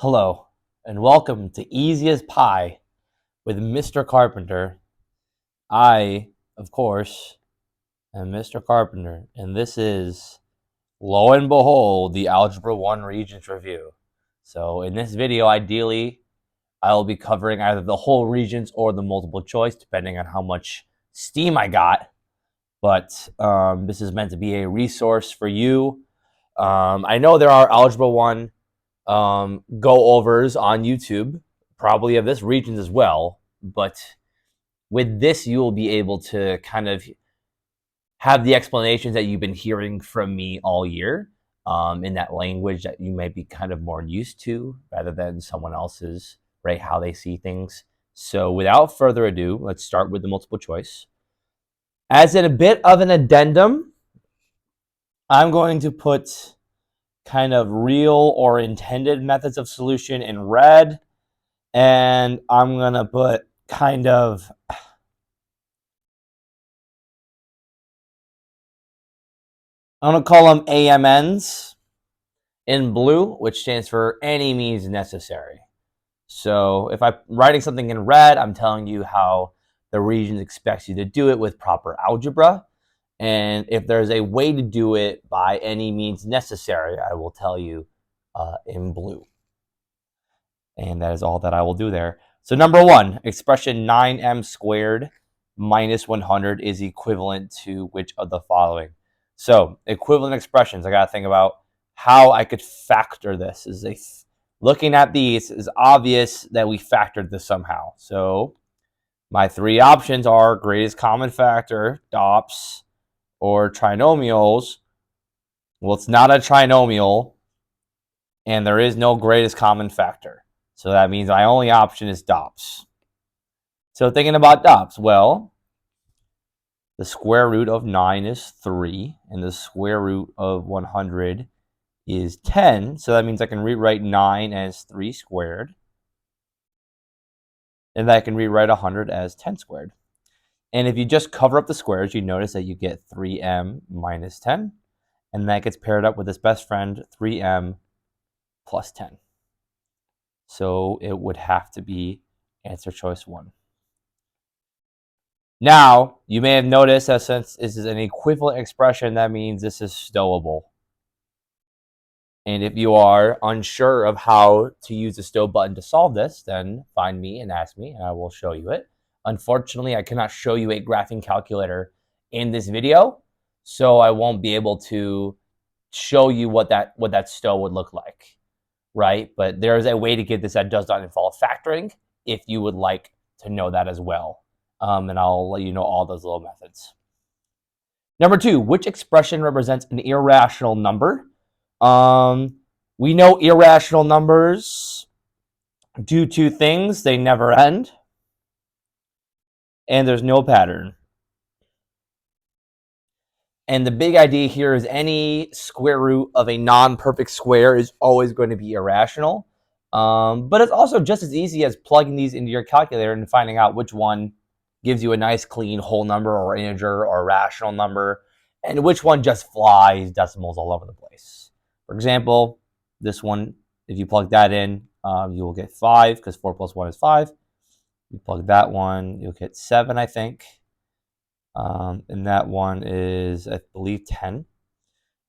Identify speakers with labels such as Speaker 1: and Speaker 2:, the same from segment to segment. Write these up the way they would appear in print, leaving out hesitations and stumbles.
Speaker 1: Hello, and welcome to Easy as Pie with Mr. Carpenter. I, of course, am Mr. Carpenter, and this is, lo and behold, the Algebra 1 Regents review. So in this video, ideally, I will be covering either the whole Regents or the multiple choice, depending on how much steam I got. But this is meant to be a resource for you. I know there are Algebra 1 go overs on YouTube, probably of this Regents as well. But with this, you will be able to kind of have the explanations that you've been hearing from me all year in that language that you might be kind of more used to rather than someone else's, right? How they see things. So without further ado, let's start with the multiple choice. As in a bit of an addendum, I'm going to put kind of real or intended methods of solution in red, and I'm going to put kind of I'm going to call them AMNs in blue, which stands for any means necessary. So if I'm writing something in red, I'm telling you how the Regents expects you to do it with proper algebra. And if there's a way to do it by any means necessary, I will tell you in blue. And that is all that I will do there. So number one, expression 9m squared minus 100 is equivalent to which of the following? So equivalent expressions, I got to think about how I could factor this. Looking at these, it's obvious that we factored this somehow. So my three options are greatest common factor, DOPS, or trinomials. Well, it's not a trinomial, and there is no greatest common factor. So that means my only option is DOPS. So thinking about DOPS, well, the square root of 9 is 3, and the square root of 100 is 10. So that means I can rewrite 9 as 3 squared. And I can rewrite 100 as 10 squared. And if you just cover up the squares, you notice that you get 3m minus 10. And that gets paired up with its best friend, 3m plus 10. So it would have to be answer choice 1. Now, you may have noticed that since this is an equivalent expression, that means this is stowable. And if you are unsure of how to use the stow button to solve this, then find me and ask me, and I will show you it. Unfortunately, I cannot show you a graphing calculator in this video, so I won't be able to show you what that stow would look like, right? But there is a way to get this that does not involve factoring if you would like to know that as well. And I'll let you know all those little methods. Number two, which expression represents an irrational number? We know irrational numbers do two things. They never end, and there's no pattern. And the big idea here is any square root of a non-perfect square is always going to be irrational. But it's also just as easy as plugging these into your calculator and finding out which one gives you a nice clean whole number or integer or rational number, and which one just flies decimals all over the place. For example, this one, if you plug that in, you will get 5 because 4 plus 1 is 5. You plug that one, you'll get 7, I think. And that one is, I believe, 10.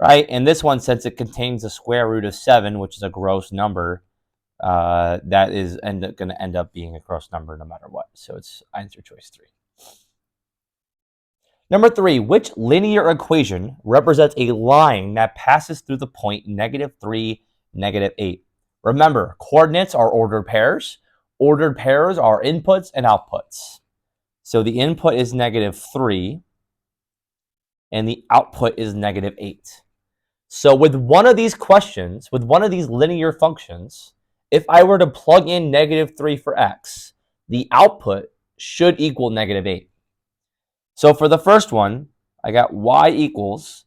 Speaker 1: Right? And this one, since it contains the square root of 7, which is a gross number, that is going to end up being a gross number no matter what. So it's answer choice 3. Number 3, which linear equation represents a line that passes through the point -3, -8? Remember, coordinates are ordered pairs. Ordered pairs are inputs and outputs. So the input is -3, and the output is -8. So with one of these questions, with one of these linear functions, if I were to plug in -3 for x, the output should equal -8. So for the first one, I got y equals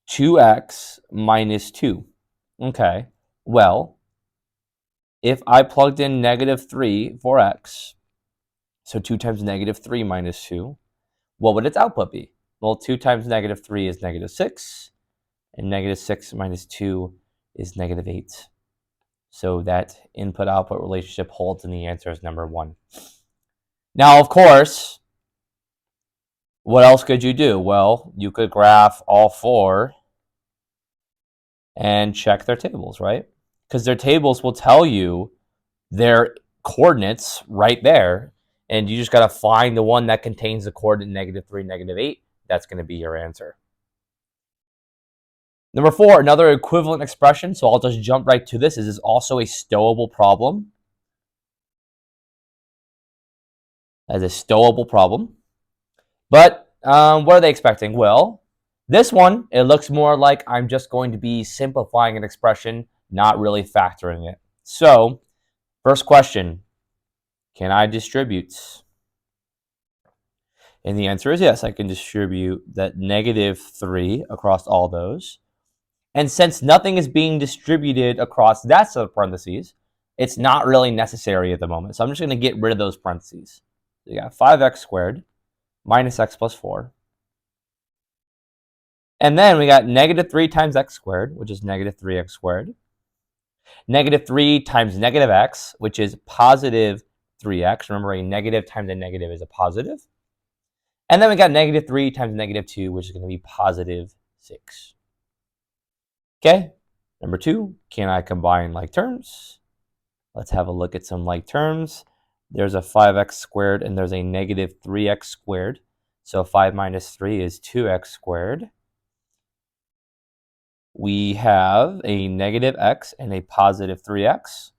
Speaker 1: 2x minus 2. Okay, well, if I plugged in -3 for x, so 2 times -3 minus 2, what would its output be? Well, 2 times -3 is -6, and -6 minus 2 is -8. So that input-output relationship holds, and the answer is number 1. Now, of course, what else could you do? Well, you could graph all 4 and check their tables, right? Because their tables will tell you their coordinates right there, and you just got to find the one that contains the coordinate -3, -8. That's going to be your answer. Number 4, another equivalent expression, so I'll just jump right to this. This is also a stowable problem. As a stowable problem. But what are they expecting? Well, this one, it looks more like I'm just going to be simplifying an expression, not really factoring it. So, first question, can I distribute? And the answer is yes, I can distribute that -3 across all those. And since nothing is being distributed across that set of parentheses, it's not really necessary at the moment. So I'm just going to get rid of those parentheses. So you got 5x squared minus x plus 4. And then we got -3 times x squared, which is -3x squared. -3 times -x, which is positive 3x. Remember, a negative times a negative is a positive. And then we got -3 times -2, which is going to be positive 6. Okay, number 2, can I combine like terms? Let's have a look at some like terms. There's a 5x squared and there's a -3x squared. So 5 minus 3 is 2x squared. We have a -x and a positive 3x.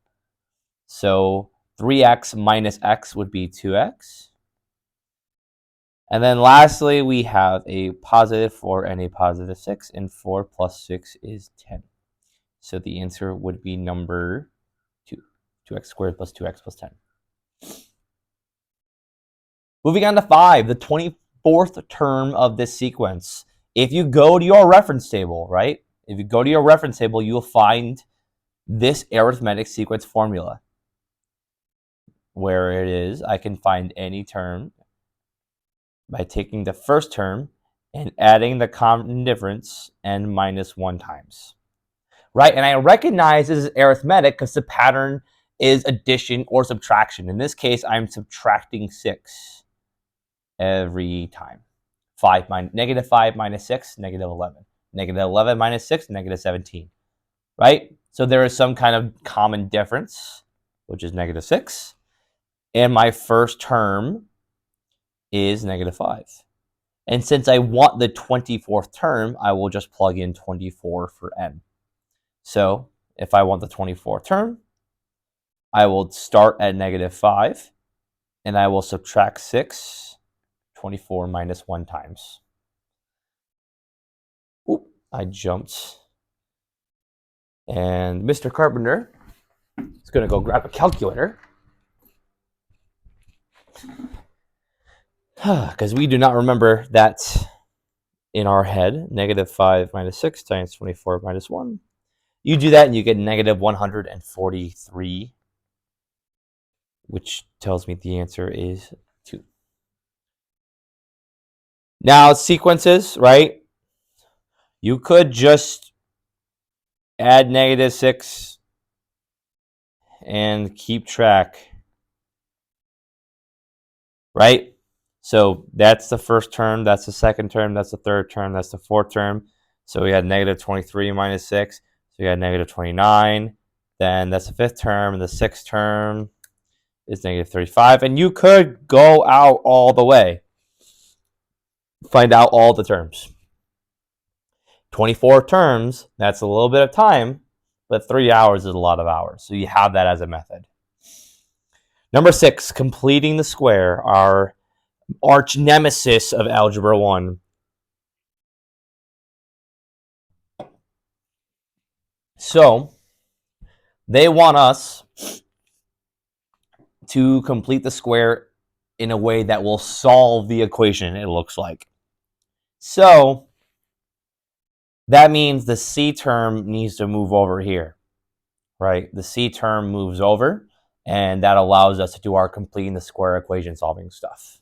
Speaker 1: So 3x minus x would be 2x. And then lastly, we have a positive 4 and a positive 6, and 4 plus 6 is 10. So the answer would be number 2, 2x squared plus 2x plus 10. Moving on to 5, the 24th term of this sequence. If you go to your reference table, right? If you go to your reference table, you'll find this arithmetic sequence formula, where it is, I can find any term by taking the first term and adding the common difference n minus 1 times. Right? And I recognize this is arithmetic because the pattern is addition or subtraction. In this case, I'm subtracting 6 every time. -5 minus 6, -11. -11 minus 6, -17. Right? So there is some kind of common difference, which is -6. And my first term is -5. And since I want the 24th term, I will just plug in 24 for n. So if I want the 24th term, I will start at -5, and I will subtract 6, 24 minus 1 times. Oop, I jumped. And Mr. Carpenter is going to go grab a calculator, because we do not remember that in our head. -5 minus 6 times 24 minus 1. You do that and you get -143, which tells me the answer is 2. Now, sequences, right? You could just add -6 and keep track, right? So that's the first term, that's the second term, that's the third term, that's the fourth term. So we had -23 minus 6, so we had -29. Then that's the fifth term, and the sixth term is -35. And you could go out all the way, find out all the terms. 24 terms, that's a little bit of time, but 3 hours is a lot of hours. So you have that as a method. Number 6, completing the square, our arch nemesis of Algebra 1. So they want us to complete the square in a way that will solve the equation, it looks like. So that means the C term needs to move over here, right? The C term moves over, and that allows us to do our completing the square equation solving stuff.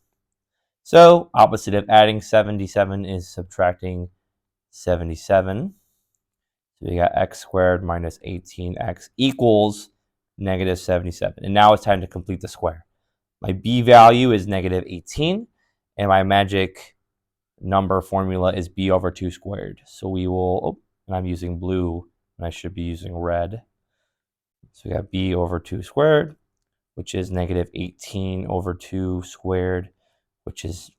Speaker 1: So opposite of adding 77 is subtracting 77. So we got x squared minus 18x equals negative 77. And now it's time to complete the square. My b value is negative 18, and my magic number formula is b over 2 squared. So we will, oh, and I'm using blue, and I should be using red. So we got b over 2 squared, which is negative 18 over 2 squared, which is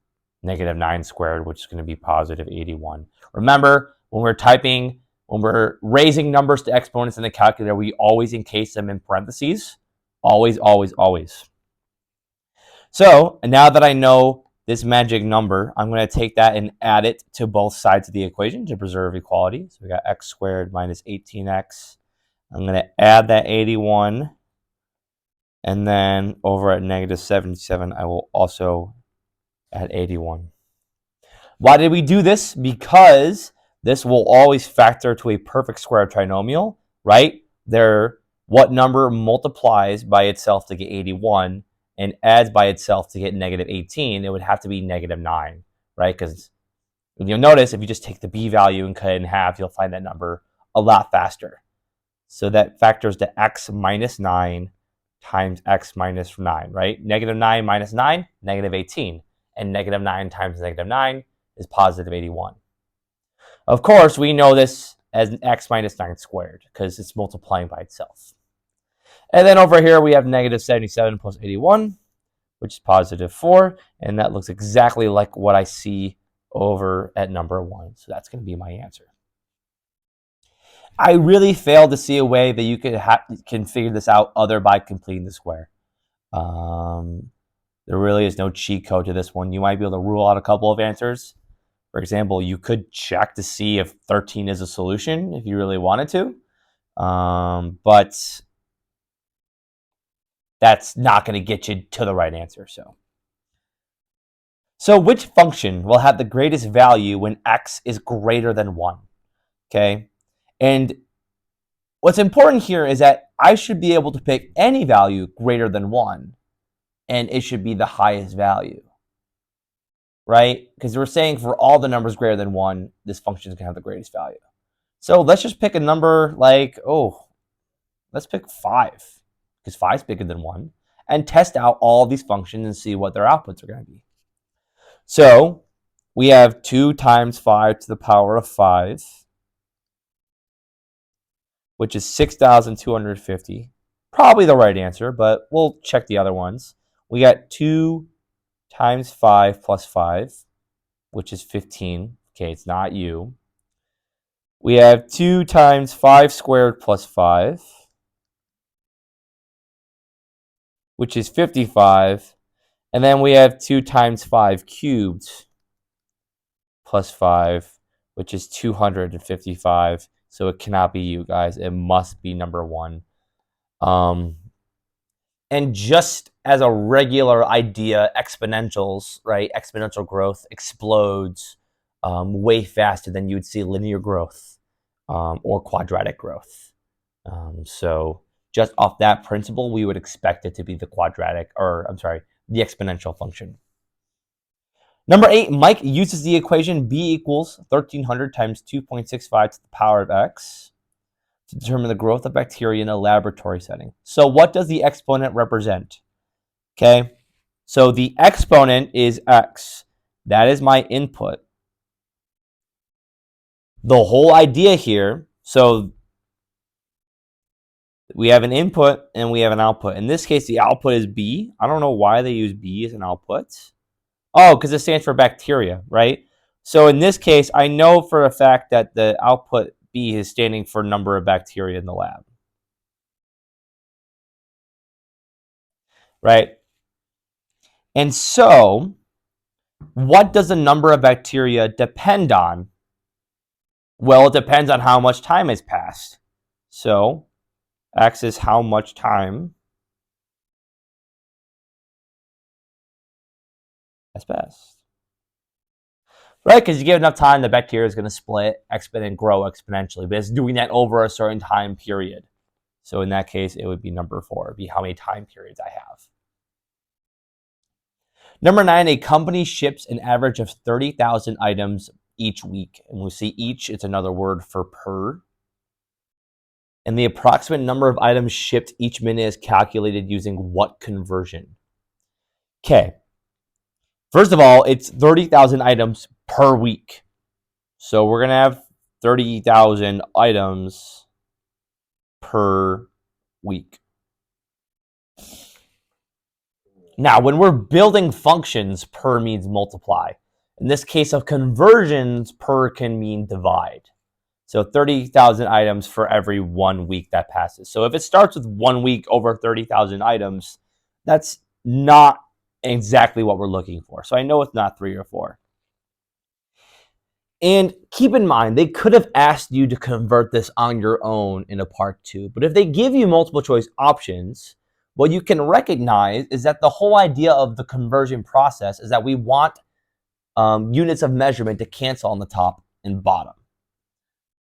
Speaker 1: negative 9 squared, which is going to be positive 81. Remember, when we're raising numbers to exponents in the calculator, we always encase them in parentheses. Always, always, always. So now that I know this magic number, I'm going to take that and add it to both sides of the equation to preserve equality. So we got x squared minus 18x. I'm going to add that 81. And then over at negative 77, I will also add 81. Why did we do this? Because this will always factor to a perfect square trinomial, right? What number multiplies by itself to get 81 and adds by itself to get negative 18? It would have to be negative 9, right? Because you'll notice if you just take the b value and cut it in half, you'll find that number a lot faster. So that factors to x minus 9 times x minus 9, right? Negative 9 minus 9, negative 18. And negative 9 times negative 9 is positive 81. Of course, we know this as an x minus 9 squared because it's multiplying by itself. And then over here, we have negative 77 plus 81, which is positive 4. And that looks exactly like what I see over at number 1. So that's going to be my answer. I really failed to see a way that you can figure this out other by completing the square. There really is no cheat code to this one. You might be able to rule out a couple of answers. For example, you could check to see if 13 is a solution if you really wanted to. But that's not going to get you to the right answer. So which function will have the greatest value when x is greater than 1? Okay. And what's important here is that I should be able to pick any value greater than 1, and it should be the highest value, right? Because we're saying for all the numbers greater than 1, this function is going to have the greatest value. So let's just pick a number like, let's pick 5, because 5 is bigger than 1, and test out all these functions and see what their outputs are going to be. So we have 2 times 5 to the power of 5, which is 6,250. Probably the right answer, but we'll check the other ones. We got 2 times 5 plus 5, which is 15. Okay, it's not you. We have 2 times 5 squared plus 5, which is 55. And then we have 2 times 5 cubed plus 5, which is 255. So it cannot be you guys. It must be number 1. And just as a regular idea, exponentials, right? Exponential growth explodes way faster than you would see linear growth or quadratic growth. So just off that principle, we would expect it to be the exponential function. Number 8, Mike uses the equation b equals 1300 times 2.65 to the power of x to determine the growth of bacteria in a laboratory setting. So what does the exponent represent? Okay, so the exponent is x. That is my input. The whole idea here, so we have an input and we have an output. In this case, the output is b. I don't know why they use b as an output. Oh, because it stands for bacteria, right? So in this case, I know for a fact that the output b is standing for number of bacteria in the lab, right? And so what does the number of bacteria depend on? Well, it depends on how much time has passed. So x is how much time has passed. Right, because you give enough time, the bacteria is going to split, and grow exponentially. But it's doing that over a certain time period. So in that case, it would be number 4. It would be how many time periods I have. Number 9, a company ships an average of 30,000 items each week. And we see each, it's another word for per. And the approximate number of items shipped each minute is calculated using what conversion? Okay. First of all, it's 30,000 items per week. So we're going to have 30,000 items per week. Now, when we're building functions, per means multiply. In this case of conversions, per can mean divide. So 30,000 items for every 1 week that passes. So if it starts with 1 week over 30,000 items, that's not exactly what we're looking for. So I know it's not 3 or 4. And keep in mind, they could have asked you to convert this on your own in a part 2. But if they give you multiple choice options, what you can recognize is that the whole idea of the conversion process is that we want units of measurement to cancel on the top and bottom.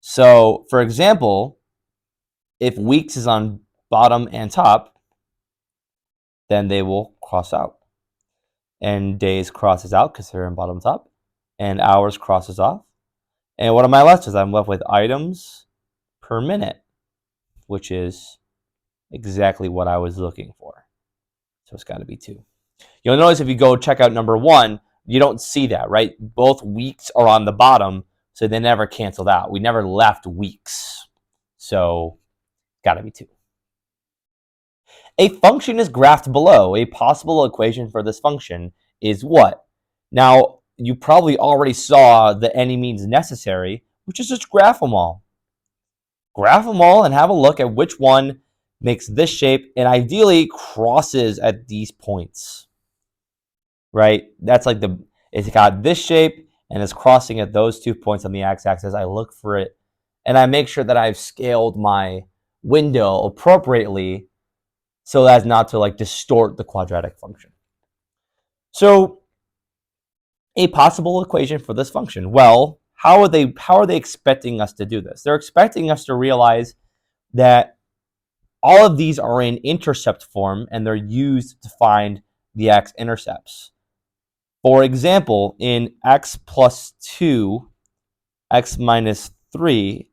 Speaker 1: So, for example, if weeks is on bottom and top, then they will cross out. And days crosses out because they're in bottom top. And hours crosses off. And what am I left with? I'm left with items per minute, which is exactly what I was looking for. So it's got to be 2. You'll notice if you go check out number 1, you don't see that, right? Both weeks are on the bottom, so they never canceled out. We never left weeks. So got to be 2. A function is graphed below. A possible equation for this function is what? Now, you probably already saw the any means necessary, which is just graph them all. Graph them all and have a look at which one makes this shape and ideally crosses at these points, right? That's like it's got this shape and it's crossing at those 2 points on the x-axis. I look for it and I make sure that I've scaled my window appropriately so as not to like distort the quadratic function. So a possible equation for this function. Well, how are they expecting us to do this? They're expecting us to realize that all of these are in intercept form and they're used to find the x-intercepts. For example, in x plus 2, x minus 3,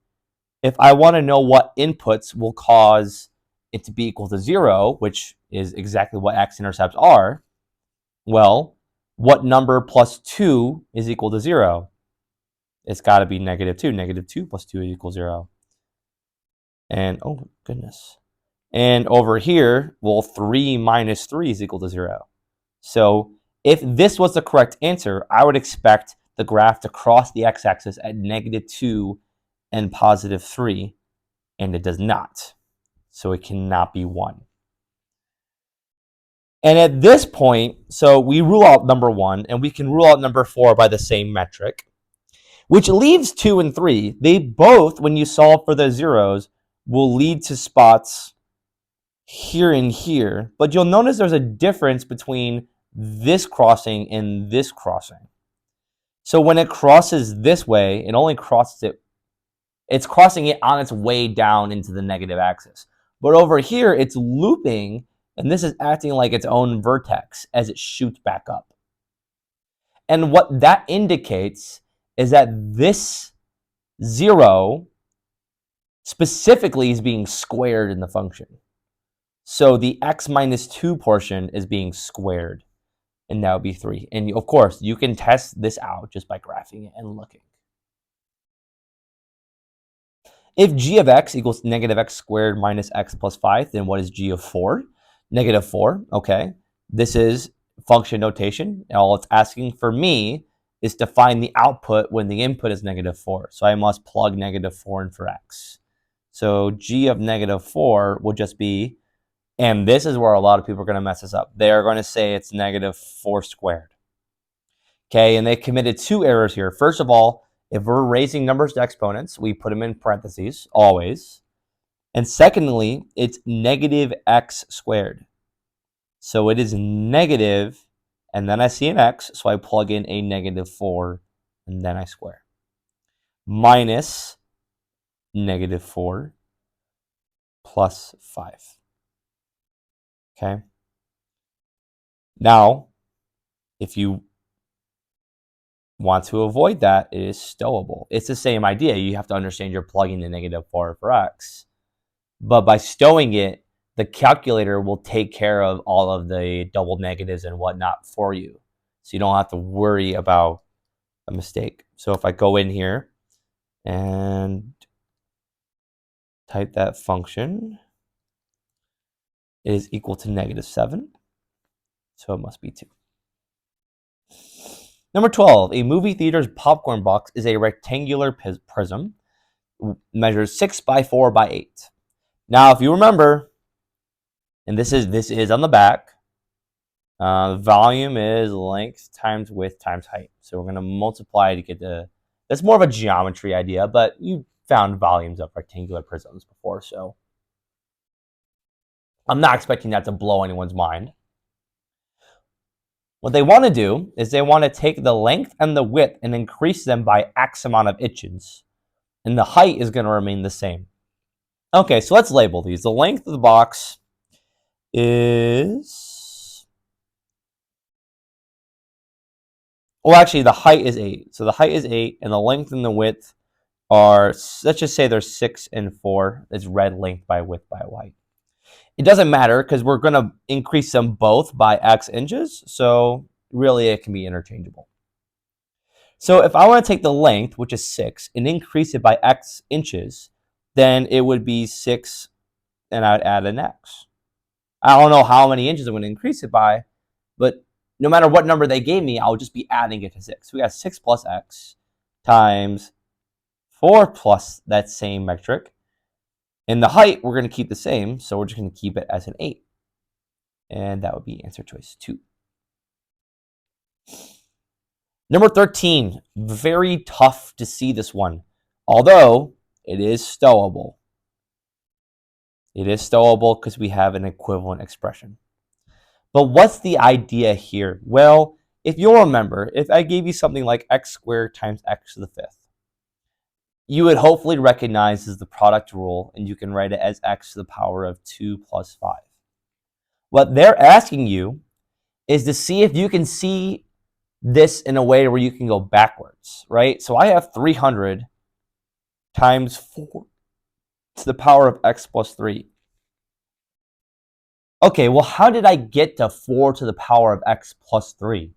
Speaker 1: if I want to know what inputs will cause it to be equal to 0, which is exactly what x-intercepts are, well, what number plus 2 is equal to 0? It's got to be negative 2. Negative 2 plus 2 is equal to 0. And, oh, goodness. And over here, well, 3 minus 3 is equal to 0. So if this was the correct answer, I would expect the graph to cross the x-axis at negative 2 and positive 3, and it does not. So it cannot be 1. And at this point, so we rule out number 1, and we can rule out number 4 by the same metric, which leaves 2 and 3. They both, when you solve for the zeros, will lead to spots here and here. But you'll notice there's a difference between this crossing and this crossing. So when it crosses this way, it only crosses it. It's crossing it on its way down into the negative axis. But over here, it's looping, and this is acting like its own vertex as it shoots back up. And what that indicates is that this 0 specifically is being squared in the function. So the x minus 2 portion is being squared, and that would be 3. And of course, you can test this out just by graphing it and looking. If g of x equals negative x squared minus x plus 5, then what is g of 4? Negative 4, okay. This is function notation. All it's asking for me is to find the output when the input is negative 4. So I must plug negative 4 in for x. So g of negative 4 will just be, and this is where a lot of people are going to mess this up. They are going to say it's negative 4 squared. Okay, and they committed 2 errors here. First of all, if we're raising numbers to exponents, we put them in parentheses, always. And secondly, it's negative x squared. So it is negative, and then I see an x, so I plug in a negative 4, and then I square. Minus negative 4 plus 5. Okay? Now, if you want to avoid that, it is stowable. It's the same idea. You have to understand you're plugging the negative 4 for x. But by stowing it, the calculator will take care of all of the double negatives and whatnot for you. So you don't have to worry about a mistake. So if I go in here and type that function, it is equal to -7. So it must be 2. Number 12, a movie theater's popcorn box is a rectangular prism, measures 6 by 4 by 8. Now, if you remember, and this is on the back, volume is length times width times height. So we're going to multiply to get that's more of a geometry idea, but you found volumes of rectangular prisms before, so I'm not expecting that to blow anyone's mind. What they want to do is they want to take the length and the width and increase them by X amount of inches. And the height is going to remain the same. Okay, so let's label these. The length of the box is... Well, actually, the height is 8. So the height is 8, and the length and the width are, let's just say they're 6 and 4. It's red length by width by white. It doesn't matter because we're going to increase them both by X inches. So really, it can be interchangeable. So if I want to take the length, which is 6, and increase it by X inches, then it would be 6, and I'd add an X. I don't know how many inches I'm going to increase it by, but no matter what number they gave me, I'll just be adding it to 6. So we got 6 plus X times 4 plus that same metric. And the height, we're going to keep the same, so we're just going to keep it as an 8. And that would be answer choice 2. Number 13, very tough to see this one, although it is stowable. It is stowable because we have an equivalent expression. But what's the idea here? Well, if you'll remember, if I gave you something like x squared times x to the 5th, you would hopefully recognize as the product rule, and you can write it as x to the power of 2 plus 5. What they're asking you is to see if you can see this in a way where you can go backwards, right? So I have 300 times 4 to the power of x plus 3. Okay, well, how did I get to 4 to the power of x plus 3?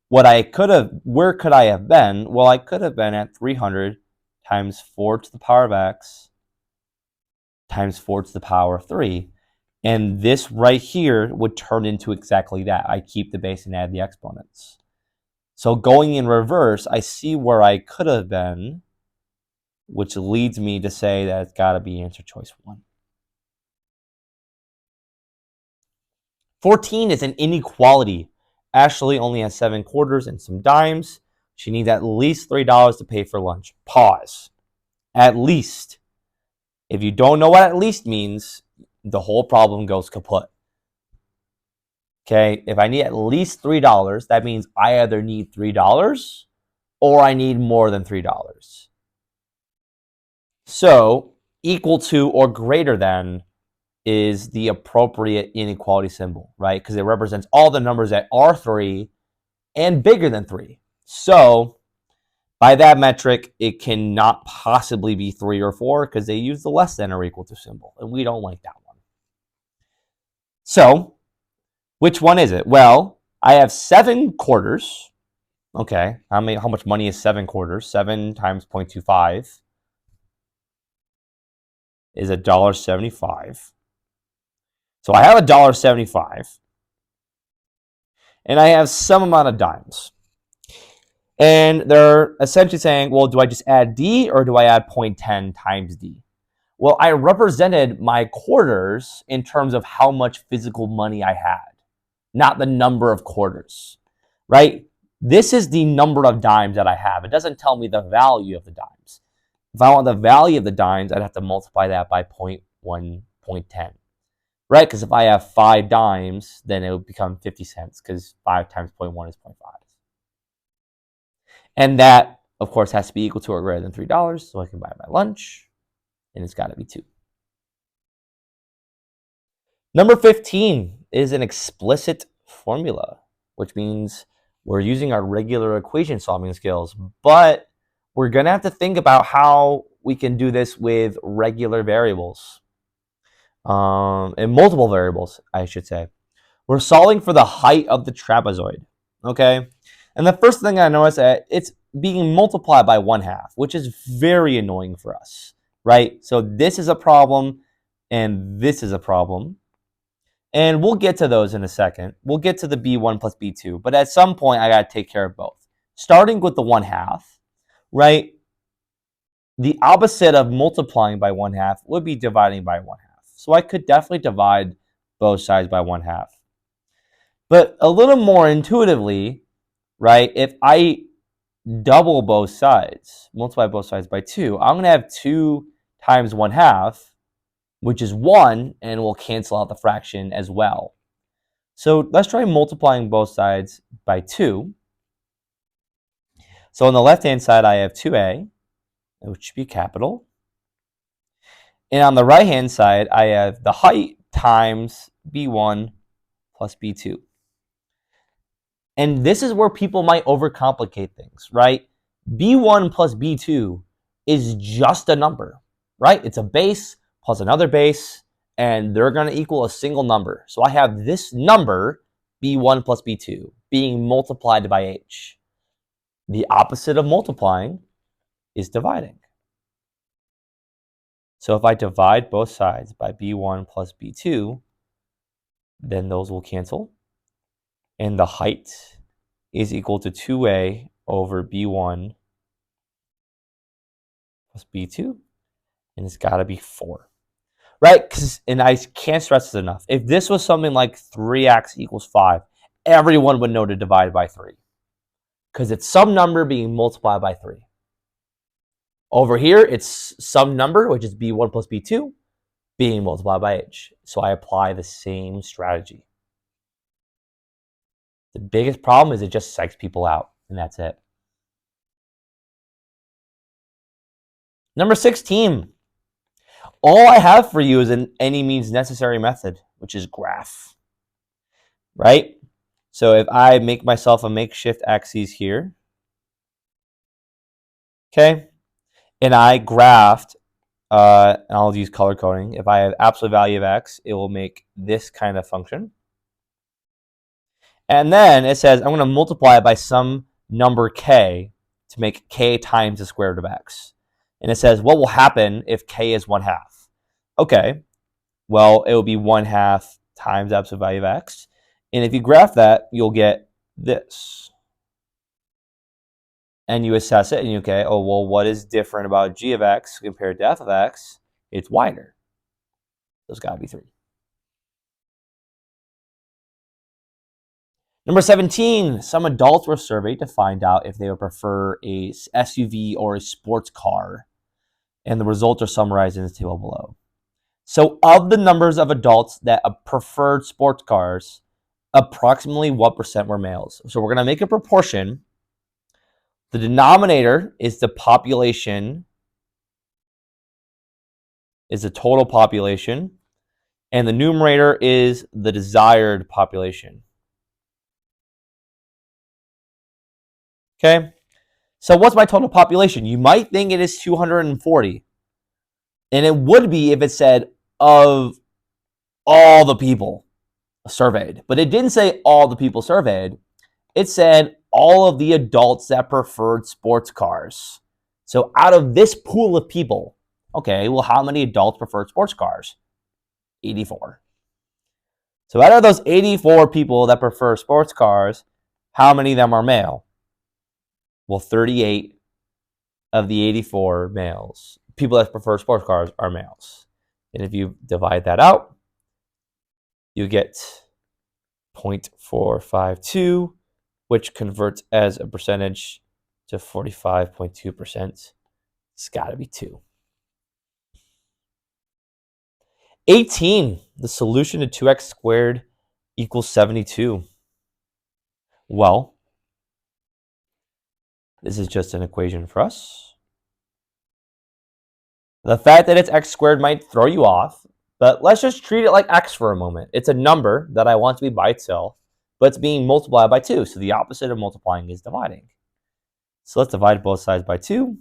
Speaker 1: Where could I have been? Well, I could have been at 300 times 4 to the power of x times 4 to the power of 3. And this right here would turn into exactly that. I keep the base and add the exponents. So going in reverse, I see where I could have been, which leads me to say that it's got to be answer choice 1. 14 is an inequality. Ashley only has 7 quarters and some dimes. She needs at least $3 to pay for lunch. Pause. At least. If you don't know what at least means, the whole problem goes kaput. Okay, if I need at least $3, that means I either need $3 or I need more than $3. So, equal to or greater than is the appropriate inequality symbol, right? Because it represents all the numbers that are 3 and bigger than 3. So, by that metric, it cannot possibly be 3 or 4 because they use the less than or equal to symbol, and we don't like that one. So, which one is it? Well, I have 7 quarters. Okay, how much money is 7 quarters? 7 times 0.25 is $1.75. So I have $1.75, and I have some amount of dimes. And they're essentially saying, well, do I just add D or do I add 0.10 times D? Well, I represented my quarters in terms of how much physical money I had, not the number of quarters, right? This is the number of dimes that I have. It doesn't tell me the value of the dimes. If I want the value of the dimes, I'd have to multiply that by 0.1, 0.10. Right, because if I have 5 dimes, then it would become 50 cents because 5 times 0.1 is 0.5. And that, of course, has to be equal to or greater than $3 so I can buy my lunch, and it's got to be 2. Number 15 is an explicit formula, which means we're using our regular equation solving skills, but we're going to have to think about how we can do this with regular variables. And multiple variables, I should say. We're solving for the height of the trapezoid, okay? And the first thing I notice that it's being multiplied by 1/2, which is very annoying for us, right? So this is a problem, and this is a problem. And we'll get to those in a second. We'll get to the B1 plus B2, but at some point I got to take care of both. Starting with the 1/2, right? The opposite of multiplying by 1/2 would be dividing by 1/2. So I could definitely divide both sides by 1/2. But a little more intuitively, right, if I double both sides, multiply both sides by 2, I'm going to have 2 times 1/2, which is 1, and we'll cancel out the fraction as well. So let's try multiplying both sides by 2. So on the left-hand side, I have 2a, which should be capital. And on the right-hand side, I have the height times b1 plus b2. And this is where people might overcomplicate things, right? b1 plus b2 is just a number, right? It's a base plus another base, and they're going to equal a single number. So I have this number, b1 plus b2, being multiplied by h. The opposite of multiplying is dividing. So if I divide both sides by b1 plus b2, then those will cancel. And the height is equal to 2a over b1 plus b2. And it's got to be 4. Right? And I can't stress this enough. If this was something like 3x equals 5, everyone would know to divide by 3. Because it's some number being multiplied by 3. Over here, it's some number, which is b1 plus b2, being multiplied by h. So I apply the same strategy. The biggest problem is it just psychs people out, and that's it. Number 16. All I have for you is an any means necessary method, which is graph. Right? So if I make myself a makeshift axis here, okay, and I graphed, and I'll use color coding. If I have absolute value of x, it will make this kind of function. And then it says I'm going to multiply it by some number k to make k times the square root of x. And it says what will happen if k is 1/2? Okay, well, it will be 1/2 times absolute value of x. And if you graph that, you'll get this. And you assess it, and you, okay, oh, well, what is different about g of x compared to f of x? It's wider. There's got to be 3. Number 17, some adults were surveyed to find out if they would prefer a SUV or a sports car. And the results are summarized in the table below. So of the numbers of adults that preferred sports cars, approximately what percent were males? So we're going to make a proportion. The denominator is the population, is the total population, and the numerator is the desired population. Okay, so what's my total population? You might think it is 240, and it would be if it said of all the people surveyed, but it didn't say all the people surveyed. It said all of the adults that preferred sports cars. So out of this pool of people, okay, well, how many adults preferred sports cars? 84. So out of those 84 people that prefer sports cars, how many of them are male? Well, 38 of the 84 males, people that prefer sports cars, are males. And if you divide that out, you get 0.452, which converts as a percentage to 45.2%. It's got to be 2. 18, the solution to 2x squared equals 72. Well, this is just an equation for us. The fact that it's x squared might throw you off, but let's just treat it like x for a moment. It's a number that I want to be by itself, but it's being multiplied by 2. So the opposite of multiplying is dividing. So let's divide both sides by 2.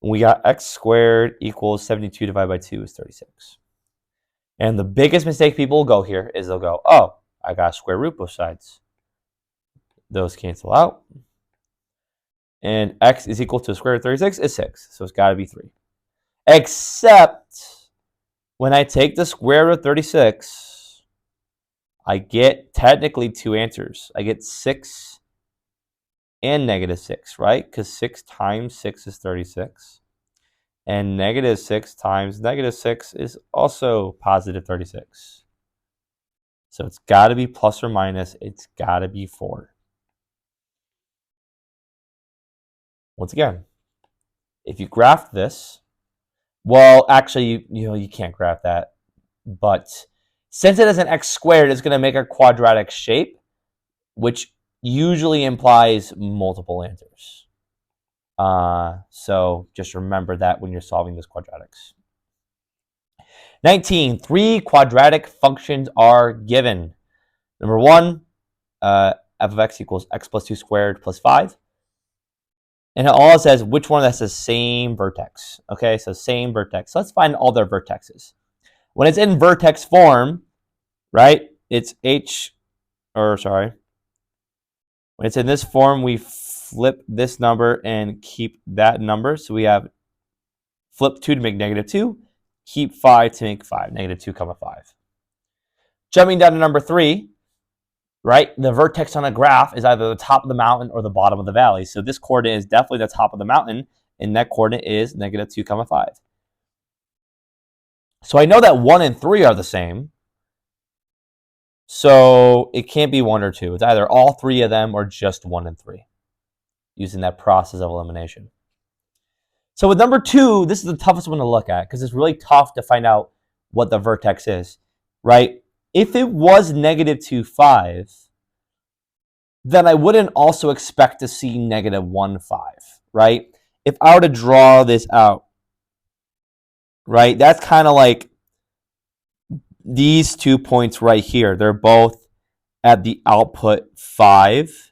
Speaker 1: We got x squared equals 72 divided by 2 is 36. And the biggest mistake people will go here is they'll go, oh, I got square root both sides. Those cancel out. And x is equal to the square root of 36 is 6. So it's got to be 3. Except when I take the square root of 36, I get technically 2 answers. I get 6 and negative 6, right? Because 6 times 6 is 36. And negative 6 times negative 6 is also positive 36. So it's got to be plus or minus. It's got to be 4. Once again, if you graph this, well, actually, you can't graph that. But since it is an x squared, it's going to make a quadratic shape, which usually implies multiple answers. So just remember that when you're solving those quadratics. 19, 3 quadratic functions are given. Number 1, f of x equals x plus 2 squared plus 5. And it all says which one has the same vertex. Okay, so same vertex. So let's find all their vertexes. When it's in vertex form, right, it's when it's in this form, we flip this number and keep that number. So we have flip 2 to make negative 2, keep 5 to make 5, negative 2, 5. Jumping down to number 3, right, the vertex on a graph is either the top of the mountain or the bottom of the valley. So this coordinate is definitely the top of the mountain, and that coordinate is negative 2, 5. So I know that 1 and 3 are the same. So it can't be 1 or 2. It's either all 3 of them or just 1 and 3, using that process of elimination. So with number 2, this is the toughest one to look at because it's really tough to find out what the vertex is, right? If it was negative 2, 5, then I wouldn't also expect to see negative 1, 5, right? If I were to draw this out, right, that's kind of like these 2 points right here. They're both at the output 5,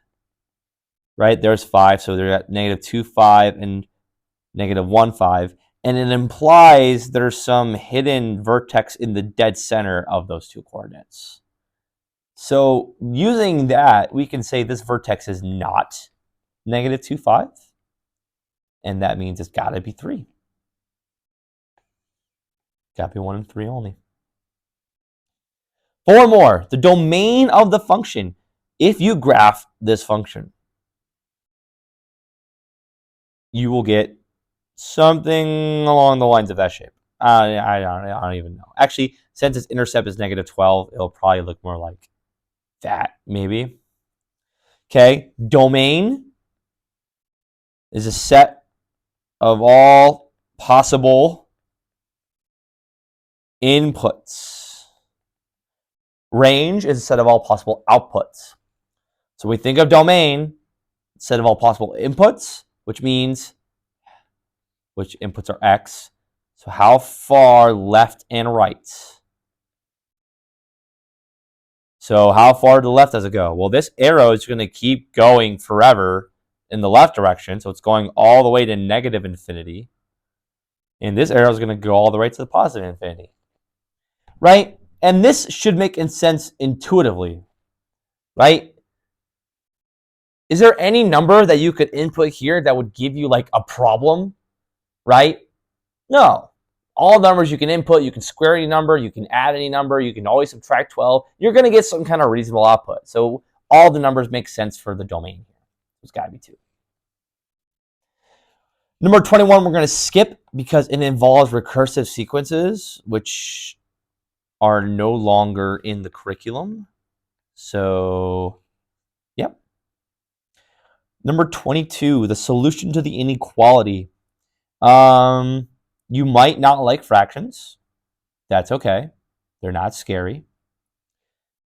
Speaker 1: right? There's 5, so they're at negative 2, 5 and negative 1, 5. And it implies there's some hidden vertex in the dead center of those 2 coordinates. So using that, we can say this vertex is not negative 2, 5. And that means it's got to be 3. Got to be 1 and 3 only. 4 more. The domain of the function. If you graph this function, you will get something along the lines of that shape. I don't even know. Actually, since its intercept is negative 12, it'll probably look more like that, maybe. Okay, domain is a set of all possible inputs. Range is a set of all possible outputs. So we think of domain, set of all possible inputs, which means which inputs are x. So how far left and right? So how far to the left does it go? Well, this arrow is going to keep going forever in the left direction. So it's going all the way to negative infinity. And this arrow is going to go all the way to the positive infinity. Right? And this should make sense intuitively. Right? Is there any number that you could input here that would give you like a problem? Right? No. All numbers you can input, you can square any number, you can add any number, you can always subtract 12. You're going to get some kind of reasonable output. So all the numbers make sense for the domain here. There's got to be 2. Number 21, we're going to skip because it involves recursive sequences, which are no longer in the curriculum. So, yep. Number 22, the solution to the inequality. You might not like fractions. That's okay. They're not scary.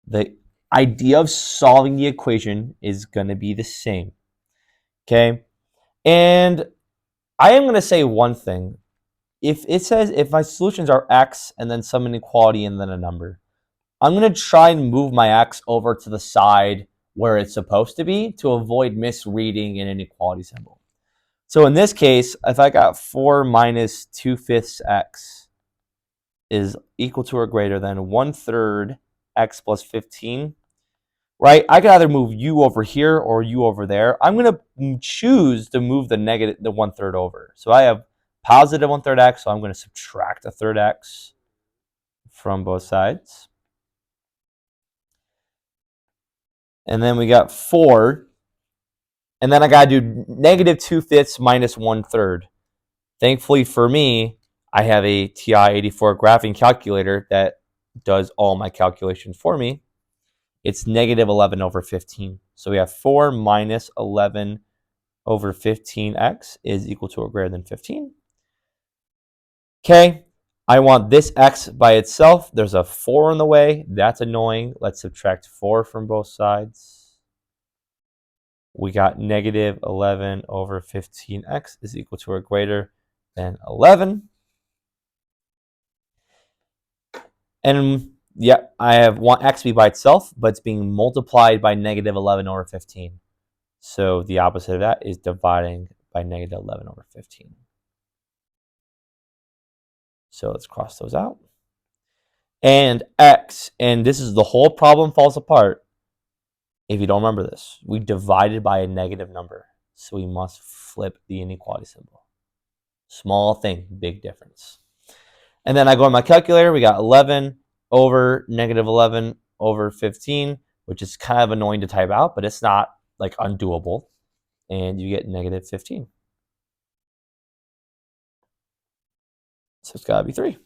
Speaker 1: The idea of solving the equation is going to be the same. Okay? And I am going to say one thing. If it says if my solutions are x and then some inequality and then a number, I'm going to try and move my x over to the side where it's supposed to be to avoid misreading an inequality symbol. So in this case, if I got 4 minus 2/5 x is equal to or greater than 1/3 x plus 15, right? I could either move u over here or u over there. I'm going to choose to move the 1/3 over. So I have positive 1/3 x, so I'm going to subtract 1/3 x from both sides. And then we got 4. And then I got to do negative 2/5 minus 1/3. Thankfully for me, I have a TI-84 graphing calculator that does all my calculations for me. It's negative 11 over 15. So we have 4 minus 11 over 15x is equal to or greater than 15. Okay, I want this x by itself. There's a 4 in the way. That's annoying. Let's subtract 4 from both sides. We got negative 11 over 15x is equal to or greater than 11. And yeah, I want x to be by itself, but it's being multiplied by negative 11 over 15. So the opposite of that is dividing by negative 11 over 15. So let's cross those out. And x, and this is the whole problem falls apart if you don't remember this. We divided by a negative number, so we must flip the inequality symbol. Small thing, big difference. And then I go on my calculator, we got 11 over negative 11 over 15, which is kind of annoying to type out, but it's not like undoable. And you get negative 15. So it's got to be 3.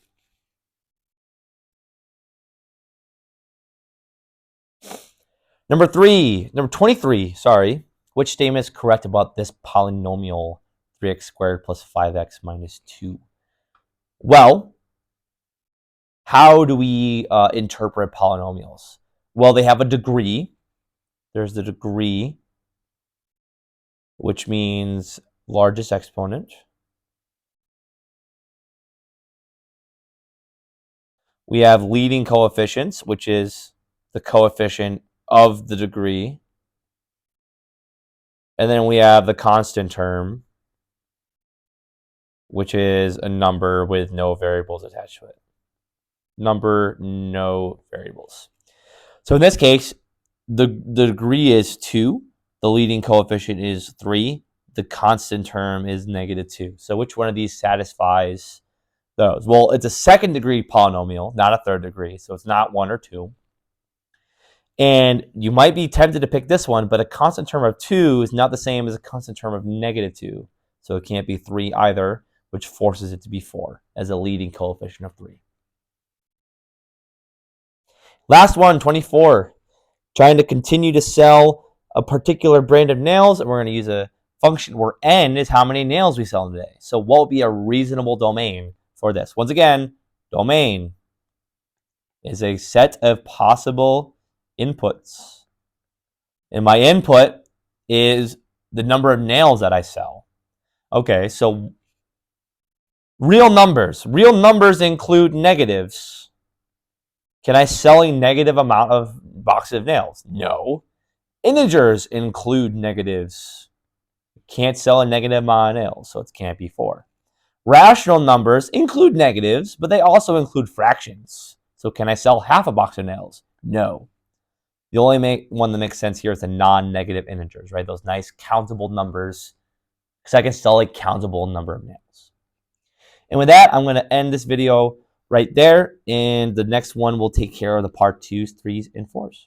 Speaker 1: Number 23, sorry. Which statement is correct about this polynomial 3x squared plus 5x minus 2? Well, how do we interpret polynomials? Well, they have a degree. There's the degree, which means largest exponent. We have leading coefficients, which is the coefficient of the degree. And then we have the constant term, which is a number with no variables attached to it. Number, no variables. So in this case, the degree is 2. The leading coefficient is 3. The constant term is negative 2. So which one of these satisfies those? Well, it's a second degree polynomial, not a third degree. So it's not 1 or 2. And you might be tempted to pick this one, but a constant term of 2 is not the same as a constant term of negative 2. So it can't be 3 either, which forces it to be 4 as a leading coefficient of 3. Last one, 24. Trying to continue to sell a particular brand of nails, and we're going to use a function where n is how many nails we sell in a day. So what would be a reasonable domain for this? Once again, domain is a set of possible inputs. And my input is the number of nails that I sell. Okay, so real numbers. Real numbers include negatives. Can I sell a negative amount of boxes of nails? No. Integers include negatives. Can't sell a negative amount of nails, so it can't be 4. Rational numbers include negatives, but they also include fractions. So can I sell half a box of nails? No. The only one that makes sense here is the non-negative integers, right? Those nice countable numbers, because I can sell a countable number of nails. And with that, I'm going to end this video right there, and the next one will take care of the part 2s, 3s, and 4s.